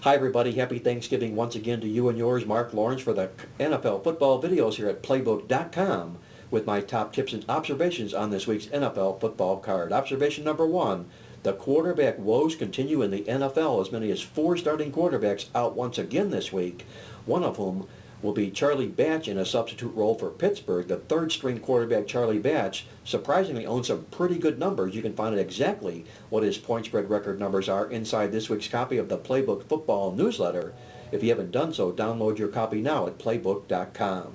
Hi everybody, happy Thanksgiving once again to you and yours, Mark Lawrence, for the NFL football videos here at Playbook.com with my top tips and observations on this week's NFL football card. Observation number one, the quarterback woes continue in the NFL. As many as 4 starting quarterbacks out once again this week, one of whom will be Charlie Batch in a substitute role for Pittsburgh. The third-string quarterback, Charlie Batch, surprisingly owns some pretty good numbers. You can find out exactly what his point spread record numbers are inside this week's copy of the Playbook Football newsletter. If you haven't done so, download your copy now at Playbook.com.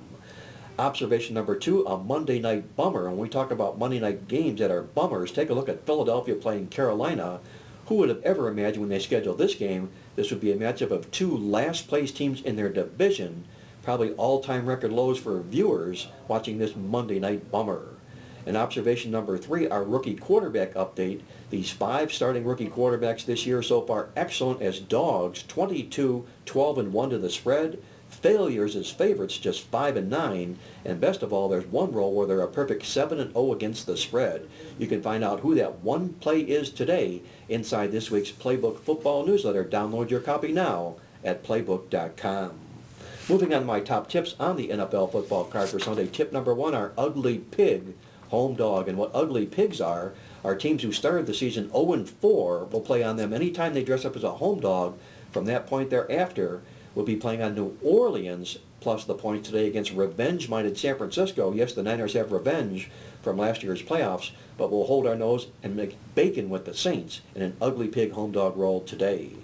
Observation number 2, a Monday night bummer. And when we talk about Monday night games that are bummers, take a look at Philadelphia playing Carolina. Who would have ever imagined when they scheduled this game, this would be a matchup of 2 last-place teams in their division? Probably all-time record lows for viewers watching this Monday night bummer. And observation number 3, our rookie quarterback update. These 5 starting rookie quarterbacks this year so far excellent as dogs, 22, 12, and 1 to the spread. Failures as favorites, just 5 and 9. And best of all, there's one role where they're a perfect 7 and 0 against the spread. You can find out who that one play is today inside this week's Playbook Football newsletter. Download your copy now at Playbook.com. Moving on to my top tips on the NFL football card for Sunday. Tip number 1, our ugly pig home dog. And what ugly pigs are teams who started the season 0-4 will play on them anytime they dress up as a home dog. From that point thereafter, we'll be playing on New Orleans, plus the points today against revenge-minded San Francisco. Yes, the Niners have revenge from last year's playoffs, but we'll hold our nose and make bacon with the Saints in an ugly pig home dog role today.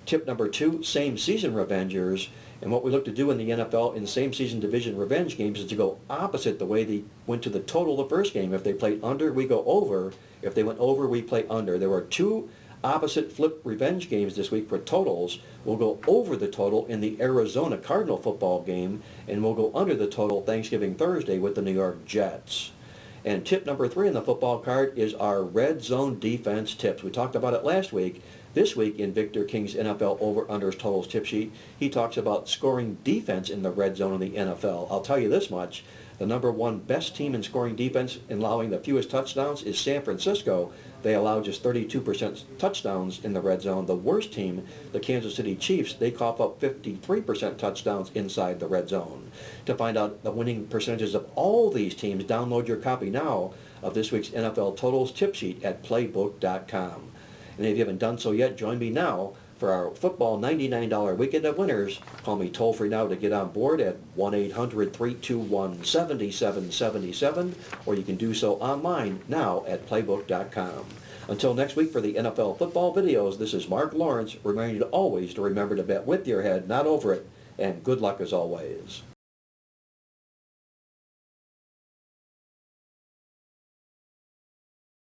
Tip number 2, same season revengers. And what we look to do in the NFL in same-season division revenge games is to go opposite the way they went to the total the first game. If they played under, we go over. If they went over, we play under. There were 2 opposite flip revenge games this week for totals. We'll go over the total in the Arizona Cardinal football game, and we'll go under the total Thanksgiving Thursday with the New York Jets. And tip number 3 on the football card is our red zone defense tips. We talked about it last week. This week in Victor King's NFL Over-Unders Totals tip sheet, he talks about scoring defense in the red zone in the NFL. I'll tell you this much. The number 1 best team in scoring defense and allowing the fewest touchdowns is San Francisco. They allow just 32% touchdowns in the red zone. The worst team, the Kansas City Chiefs, they cough up 53% touchdowns inside the red zone. To find out the winning percentages of all these teams, download your copy now of this week's NFL Totals tip sheet at Playbook.com. And if you haven't done so yet, join me now for our football $99 weekend of winners. Call me toll-free now to get on board at 1-800-321-7777, or you can do so online now at Playbook.com. Until next week for the NFL football videos, this is Mark Lawrence reminding you always to remember to bet with your head, not over it, and good luck as always.